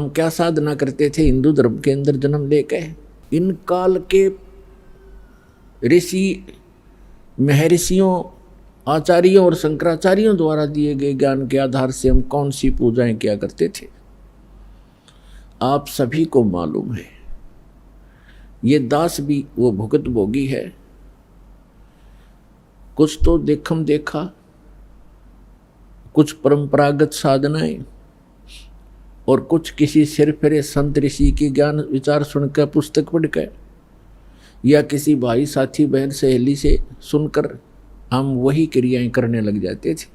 हम क्या साधना करते थे हिंदू धर्म के अंदर जन्म लेके? इन काल के ऋषि महर्षियों आचार्यों और शंकराचार्यों द्वारा दिए गए ज्ञान के आधार से हम कौन सी पूजाएं किया करते थे, आप सभी को मालूम है। ये दास भी वो भुगत भोगी है। कुछ तो देखम देखा, कुछ परंपरागत साधनाएं और कुछ किसी सिर फिरे संत ऋषि की ज्ञान विचार सुनकर, पुस्तक पढ़कर या किसी भाई साथी बहन सहेली से सुनकर हम वही क्रियाएं करने लग जाते थे।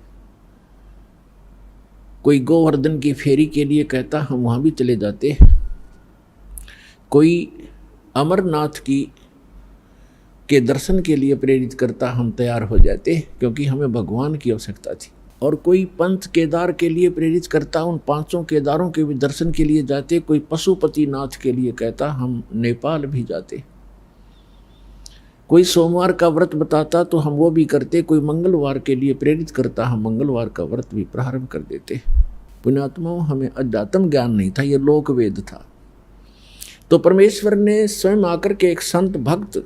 कोई गोवर्धन की फेरी के लिए कहता, हम वहां भी चले जाते। कोई अमरनाथ के दर्शन के लिए प्रेरित करता, हम तैयार हो जाते क्योंकि हमें भगवान की आवश्यकता थी। और कोई पंच केदार के लिए प्रेरित करता, उन पांचों केदारों के भी दर्शन के लिए जाते। कोई पशुपति नाथ के लिए कहता, हम नेपाल भी जाते। कोई सोमवार का व्रत बताता तो हम वो भी करते। कोई मंगलवार के लिए प्रेरित करता, हम मंगलवार का व्रत भी प्रारंभ कर देते। पुण्यात्माओं, हमें अध्यात्म ज्ञान नहीं था, ये लोक वेद था। तो परमेश्वर ने स्वयं आकर के एक संत भक्त,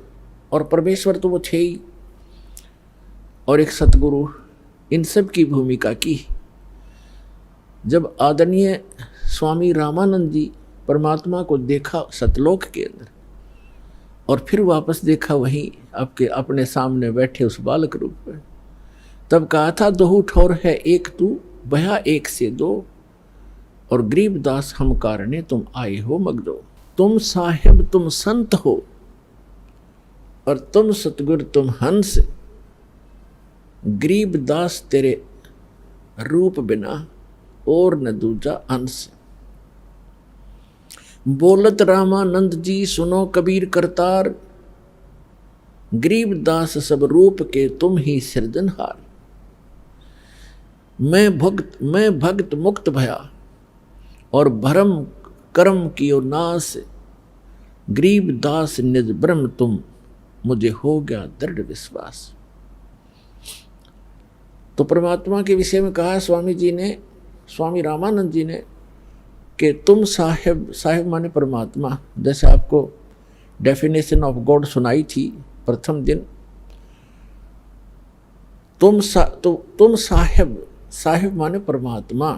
और परमेश्वर तो वो थे ही, और एक सतगुरु, इन सब की भूमिका की। जब आदरणीय स्वामी रामानंद जी परमात्मा को देखा सतलोक के अंदर, और फिर वापस देखा वहीं आपके अपने सामने बैठे उस बालक रूप में, तब कहा था, दोहू ठोर है एक तू, बया एक से दो, और गरीबदास हम कारणे तुम आए हो मगदो। तुम साहिब तुम संत हो, और तुम सतगुर तुम हंस, गरीबदास तेरे रूप बिना और न दूजा अंश। बोलत रामानंद जी सुनो कबीर करतार, गरीबदास सब रूप के तुम ही सृजनहार। मैं भक्त मुक्त भया, और भरम कर्म कियो नाश, गरीबदास निज ब्रह्म तुम, मुझे हो गया दृढ़ विश्वास। तो परमात्मा के विषय में कहा स्वामी जी ने, स्वामी रामानंद जी ने, कि तुम साहिब माने परमात्मा। जैसे आपको डेफिनेशन ऑफ गॉड सुनाई थी प्रथम दिन, तुम साहिब माने परमात्मा,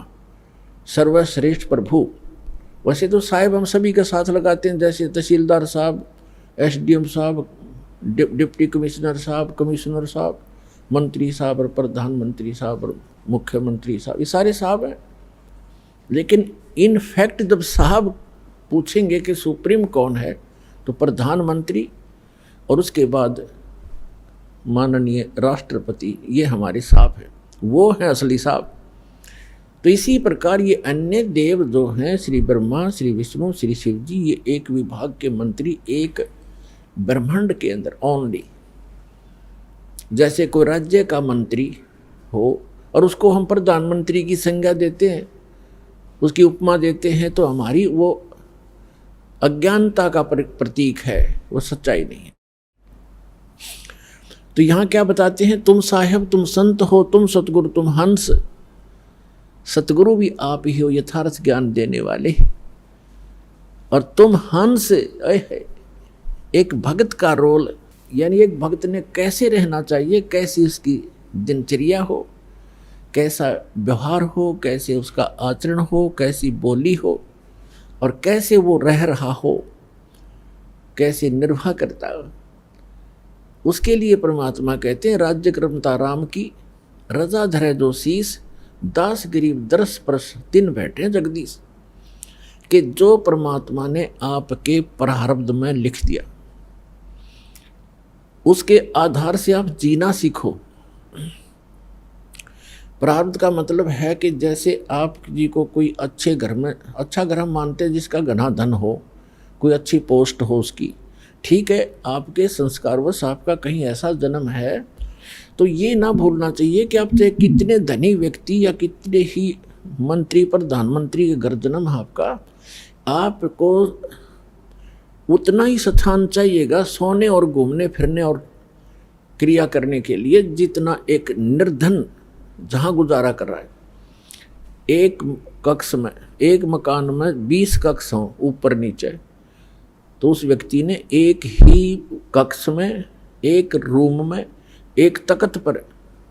सर्वश्रेष्ठ प्रभु। वैसे तो साहिब हम सभी के साथ लगाते हैं, जैसे तहसीलदार साहब, एसडीएम साहब, डिप्टी कमिश्नर साहब, कमिश्नर साहब, मंत्री साहब और प्रधानमंत्री साहब और मुख्यमंत्री साहब, ये सारे साहब हैं। लेकिन इन फैक्ट जब साहब पूछेंगे कि सुप्रीम कौन है, तो प्रधानमंत्री और उसके बाद माननीय राष्ट्रपति, ये हमारे साहब हैं, वो हैं असली साहब। तो इसी प्रकार ये अन्य देव जो हैं, श्री ब्रह्मा, श्री विष्णु, श्री शिव जी, ये एक विभाग के मंत्री एक ब्रह्मांड के अंदर ओनली। जैसे कोई राज्य का मंत्री हो और उसको हम प्रधानमंत्री की संज्ञा देते हैं, उसकी उपमा देते हैं, तो हमारी वो अज्ञानता का प्रतीक है, वो सच्चाई नहीं है। तो यहाँ क्या बताते हैं, तुम साहिब तुम संत हो, तुम सतगुरु तुम हंस। सतगुरु भी आप ही हो, यथार्थ ज्ञान देने वाले, और तुम हंस। एक भक्त का रोल, यानी एक भक्त ने कैसे रहना चाहिए, कैसी उसकी दिनचर्या हो, कैसा व्यवहार हो, कैसे उसका आचरण हो, कैसी बोली हो, और कैसे वो रह रहा हो, कैसे निर्वाह करता हो, उसके लिए परमात्मा कहते हैं, राज्य क्रमता राम की, रजा धरे जो शीस, दास गरीब दरस परस तिन बैठे जगदीश। कि जो परमात्मा ने आपके प्रारब्ध में लिख दिया, उसके आधार से आप जीना सीखो। प्रारब्ध का मतलब है कि जैसे आप जी को कोई अच्छे घर में, अच्छा घर हम मानते हैं जिसका घना धन हो, कोई अच्छी पोस्ट हो उसकी, ठीक है, आपके संस्कारवश आपका कहीं ऐसा जन्म है, तो ये ना भूलना चाहिए कि आप चाहे कितने धनी व्यक्ति या कितने ही मंत्री प्रधानमंत्री के घर जन्म आपका, आपको उतना ही स्थान चाहिएगा सोने और घूमने फिरने और क्रिया करने के लिए, जितना एक निर्धन जहाँ गुजारा कर रहा है। एक कक्ष में, एक मकान में 20 कक्ष हों ऊपर नीचे, तो उस व्यक्ति ने एक ही कक्ष में, एक रूम में, एक तख्त पर,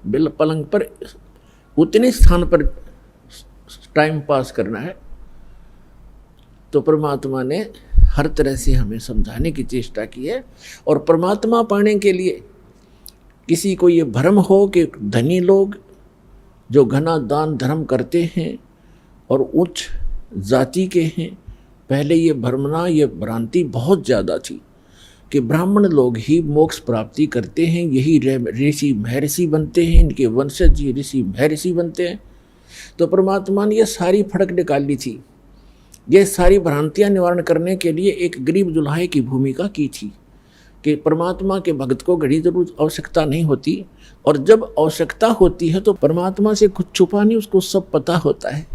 बिल पलंग पर, उतने स्थान पर टाइम पास करना है। तो परमात्मा ने हर तरह से हमें समझाने की चेष्टा की है। और परमात्मा पाने के लिए किसी को ये भ्रम हो कि धनी लोग जो घना दान धर्म करते हैं और उच्च जाति के हैं, पहले ये भ्रमना, ये भ्रांति बहुत ज़्यादा थी कि ब्राह्मण लोग ही मोक्ष प्राप्ति करते हैं, यही ऋषि महर्षि बनते हैं, इनके वंशज ही ऋषि महर्षि बनते हैं। तो परमात्मा ने ये सारी फड़क निकाली थी, ये सारी भ्रांतियां निवारण करने के लिए एक गरीब जुल्हे की भूमिका की थी कि परमात्मा के भक्त को घड़ी जरूर आवश्यकता नहीं होती, और जब आवश्यकता होती है तो परमात्मा से कुछ छुपा नहीं, उसको सब पता होता है।